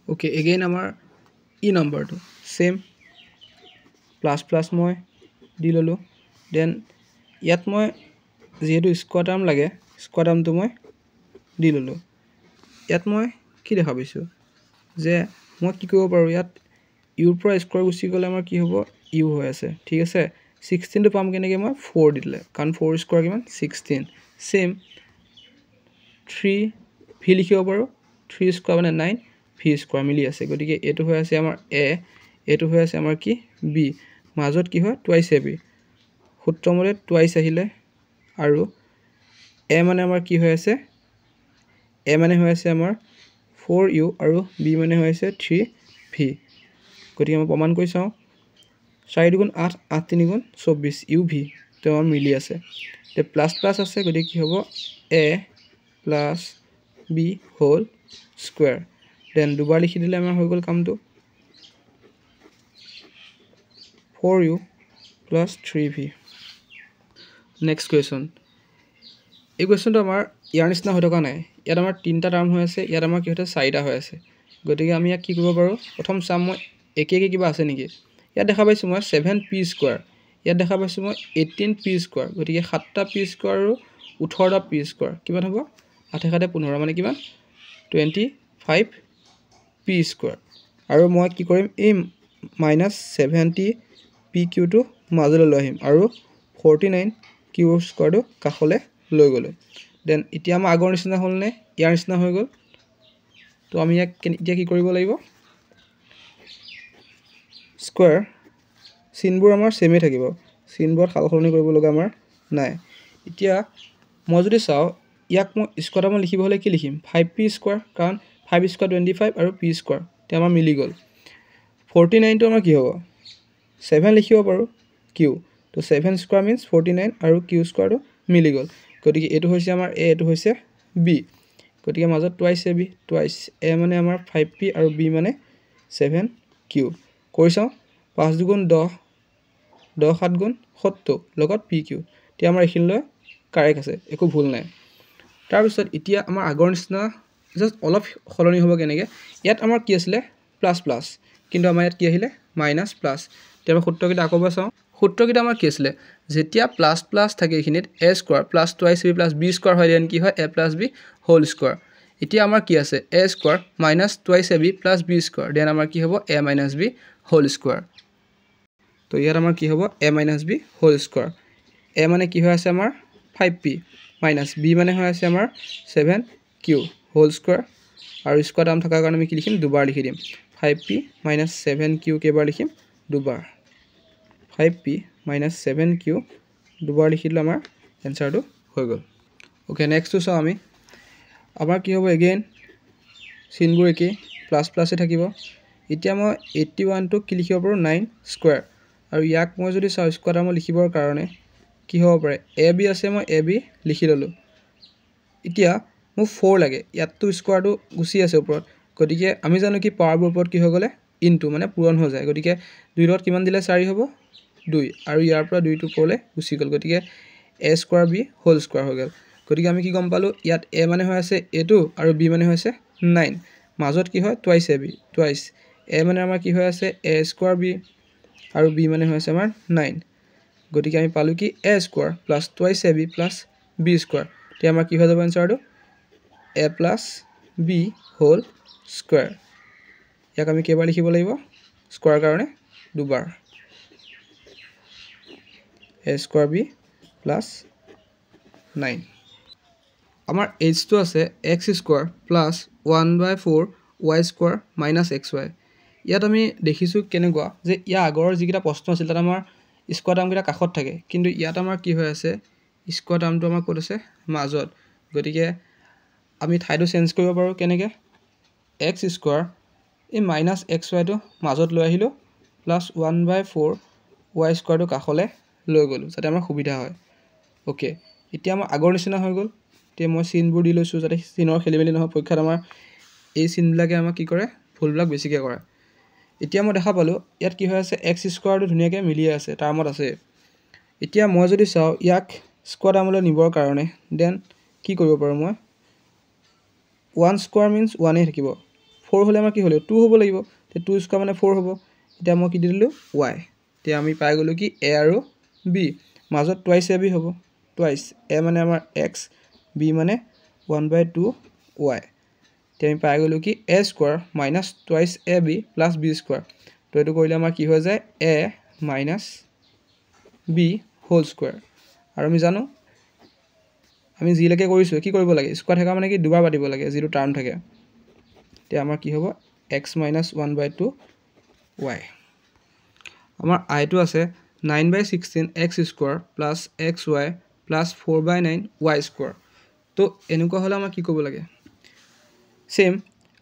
okay again আমাৰ ই নম্বৰটো same plus plus মই দি ললো দেন ইয়াত মই যেহেতু স্কোয়াৰ টাৰ্ম লাগে স্কোয়াৰ টার্মটো মই দি ললো ইয়াত মই কি দেখা পাইছো যে মই কি কৰিব পাৰো ইয়াত ইউৰ পৰা স্কোয়াৰ গুচি গলে আমাৰ কি হ'ব ইউ হৈ আছে ঠিক আছে 16 টো পাম কেনেকৈ মই 4 দিলে কাৰণ 4 স্কোয়াৰ কিমান 16 সেম 3 ভি লিখিব পাৰো 3 স্কোয়াৰ মানে 9 ভি স্কোয়াৰ মিলি আছে গতিকে এটো হৈ আছে আমাৰ এ এটো হৈ আছে আমাৰ কি বি মাজত কি হয় টুৱাইস এ বি সূত্ৰমতে টুৱাইস আহিলে আৰু এ মানে আমাৰ কি হৈ আছে এ মানে হৈ আছে আমাৰ 4u আৰু বি মানে হৈ আছে 3v গতিকে আমি প্ৰমাণ কৰি চাও 4 দুগুণ 8 8 3 গুণ 24 uv তো আমাৰ মিলি আছে তে প্লাস প্লাস আছে গতিকে কি হ'ব a plus b whole square then দুবাৰ লিখি দিলে আমাৰ হৈ গল কামটো 4u plus 3v next question এই কোৱেশ্চনটো আমাৰ ইয়াৰ নিচিনা হৈ থকা নাই ইয়াত আমাৰ তিনটা টাৰ্ম হৈ আছে ইয়াত আমাৰ কি হতে চাৰিটা হৈ আছে গতিকে আমি ইয়াক কি কৰিব পাৰো প্ৰথম চাম মই একে কিবা আছে নেকি ইয়াত দেখা পাইছো মই 7p স্কয়াৰ ইয়াত দেখা পাইছো মই 18p স্কয়াৰ গতিকে 7টা p স্কয়াৰ আৰু 18টা p স্কয়াৰ কিমান হ'ব 8 7 15 মানে কিমান 25p স্কয়াৰ আৰু মই কি কৰিম এই -70pq টো মাজলৈ লৈ আহিম আৰু 49q স্কয়াৰটো কাখলে লৈ গলো দেন এতিয়া আমাৰ আগৰ নিচিনা হল নে ইয়াৰ নিচিনা হৈ গল তো আমি ইয়াক এতিয়া কি কৰিব লাগিব স্কয়াৰ চিনবোৰ আমাৰ সেমে থাকিব চিনবোৰ সালসলনি কৰিব লগা আমাৰ নাই এতিয়া মই যদি চাও ইয়াক মই স্কয়াৰ টাৰ্ম লিখিব হলে কি লিখিম 5p স্কয়াৰ কাৰণ 5 স্কয়াৰ 25 আৰু p স্কয়াৰ তে আমাৰ মিলি গল 49 টো আমাৰ কি হ'ব 7 লিখিব পাৰো q তো 7 স্কয়াৰ মিন্স 49 আৰু q স্কয়াৰটো মিলি গল গতিকে এটো হৈছে আমাৰ a এটো হৈছে b গতিকে মাজত twice a b twice a মানে আমাৰ 5p আৰু b মানে 7q কৰি চাও 5 দুগুণ 10 10 7 গুণ 70 লগত pq তে আমাৰ এখিনলৈ কাৰেক্ট আছে একো ভুল নাই তাৰ পিছত এতিয়া আমাৰ আগৰ নিচিনা জাস্ট অলপ খলনি হ'ব কেনেকে ইয়াত আমাৰ কি আছিল প্লাস প্লাস কিন্তু আমাৰ ইয়াত কি আহিলে মাইনাস প্লাস তে আমি সূত্ৰকেইটা আকৌ চাও সূত্ৰকেইটা আমাৰ কি আছিল যেতিয়া প্লাস প্লাস থাকে এখিনিত a square plus twice b plus b square হয় দেন কি হয় a plus b whole square এতিয়া আমাৰ কি আছে a square minus twice ab plus b square then আমাৰ কি হ'ব a minus b whole square তো ইয়াত আমাৰ কি হ'ব a minus b whole square a মানে কি হৈ আছে আমাৰ 5p মাইনাস b মানে হৈ আছে আমাৰ 7q হোল স্কয়াৰ আৰু স্কয়াৰ টাৰ্ম থকাৰ কাৰণে আমি কি লিখিম দুবাৰ লিখি দিম 5p 7q কেবাৰ লিখিম দুবাৰ 5p 7q দুবাৰ লিখিলে আমাৰ এনসাৰটো হৈ গল ওকে নেক্সট টু চাও আমি আমাৰ কি হ'ব এগেইন চিনবোৰ একে প্লাস প্লাসে থাকিব এতিয়া মই 81 টো কি লিখিব পাৰো 9 স্কয়াৰ আৰু ইয়াক মই যদি চাও স্কয়াৰ টাৰ্ম লিখিবৰ কাৰণে কি হ'ব পাৰে ab আছে মই ab লিখি ললো এতিয়া মোক 4 লাগে ইয়াতটো স্কয়াৰটো গুছি আছে ওপৰত গতিকে আমি জানো কি পাৱাৰবোৰ ওপৰত কি হৈ গলে ইনটু মানে পূৰণ হৈ যায় গতিকে 2 লগত কিমান দিলে 4 হ'ব 2 আৰু ইয়াৰ পৰা 2 টো পৰলে গুছি গল গতিকে a square b whole square হৈ গল গতিকে আমি কি গম পালো ইয়াত a মানে হৈ আছে a2 আৰু b মানে হৈ আছে 9 মাজত কি হয় টুৱাইস ab টুৱাইস a মানে আমাৰ কি হৈ আছে a স্কয়াৰ b আৰু b মানে হৈ আছে আমাৰ 9 গতিকে আমি পালো কি a square plus twice ab plus b square তে আমাৰ কি হৈ যাব এনসাৰটো a plus b whole square ইয়াক আমি কেবাৰ লিখিব লাগিব স্কয়াৰ কাৰণে দুবাৰ a স্কয়াৰ b plus 9 আমাৰ h টো আছে x square plus 1/4 y square minus xy ইয়াত আমি দেখিছো কেনেকুৱা যে ইয়া আগৰ যিকিটা প্ৰশ্ন আছিল তাত আমাৰ স্কয়াৰ টাৰ্ম কিটা কাখত থাকে কিন্তু ইয়াত আমাৰ কি হৈ আছে স্কয়াৰ টাৰ্মটো আমাৰ ক'ত আছে মাজত গতিকে আমি ঠাইটো চেঞ্জ কৰিব পাৰো কেনেকে x স্কয়াৰ এই মাইনাস xy টো মাজত লৈ আহিলো প্লাস 1/4 y স্কয়াৰটো কাখলে লৈ গলো যাতে আমাৰ সুবিধা হয় ওকে এতিয়া আমাৰ আগৰ নিচিনা হৈ গল তে মই চিনবোৰ দি লৈছো যাতে চিনৰ খেলিমেলি নহয় পৰীক্ষাত আমাৰ এই চিনবিলাকে আমাক কি কৰে ভুলবিলাক বেছিকে কৰে এতিয়া মই দেখা পালো ইয়াত কি হৈ আছে x স্কয়াৰটো ধুনিয়াকে মিলি আছে টাৰ্মত আছে এতিয়া মই যদি চাও ইয়াক স্কয়াৰ টাৰ্মলৈ নিবৰ কাৰণে দেন কি কৰিব পাৰো মই 1 স্কয়াৰ মিন্স 1 এ থাকিব 4 হ'লে আমাৰ কি হ'লে 2 হ'ব লাগিব তে 2 স্কয়াৰ মানে 4 হ'ব এতিয়া মই কি দি দিলো y তে আমি পাই গলো কি a আৰু b মাজত টুৱাইস ab হ'ব টুৱাইস a মানে আমাৰ x b মানে 1/2 y তে আমি পাই গলো কি a square minus twice ab plus b square তো এটো কৰিলে আমাৰ কি হৈ যায় a minus b whole square আৰু আমি জানো আমি জি লৈকে কৰিছো কি কৰিব লাগে স্কয়াৰ থাকা মানে কি দুবাৰ পাতিব লাগে জিৰো টাৰ্ম থাকে তে আমাৰ কি হ'ব x - 1/2 y আমাৰ i টো আছে 9/16 x square plus xy plus 4/9 y square তো এনেকুৱা হলে আমাৰ কি কৰিব লাগে সেম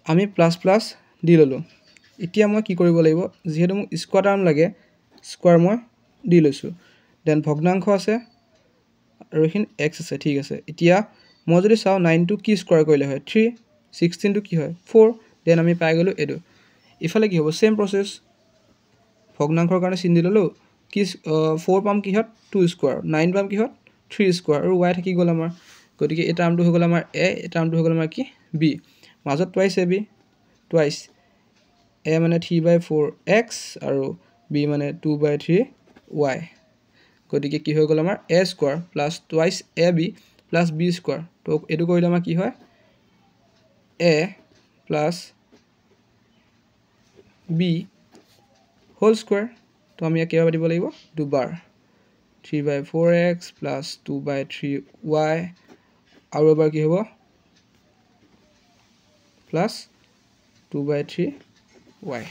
আমি প্লাস প্লাস দি ললো এতিয়া মই কি কৰিব লাগিব যেহেতু মোক স্কয়াৰ টাৰ্ম লাগে স্কয়াৰ মই দি লৈছো দেন ভগ্নাংশ আছে আৰু এখিন x আছে ঠিক আছে এতিয়া মই যদি চাও 9 টো কি স্কয়াৰ কৰিলে হয় 3 16 টো কি হয় 4 দেন আমি পাই গলো এটো ইফালে কি হ'ব সেম প্ৰসেস ভগ্নাংশৰ কাৰণে চিন দি ললো কি 4 পাম কি হত 2 স্কয়াৰ 9 পাম কি হত 3 স্কয়াৰ আৰু y থাকি গল আমাৰ গতিকে এই টাৰ্মটো হৈ গল আমাৰ a এই টাৰ্মটো হৈ গল আমাৰ কি b মাজত টুৱাইস ab টুৱাইস a মানে 3/4 x আৰু b মানে 2/3 y গতিকে কি হৈ গল আমাৰ a square plus twice ab plus b square তো এটো কৰিলে আমাৰ কি হয় a plus b whole square তো আমি কেইবাৰ দিব লাগিব দুবাৰ 3/4x plus 2/3y আৰু এবাৰ কি হ'ব plus 2/3y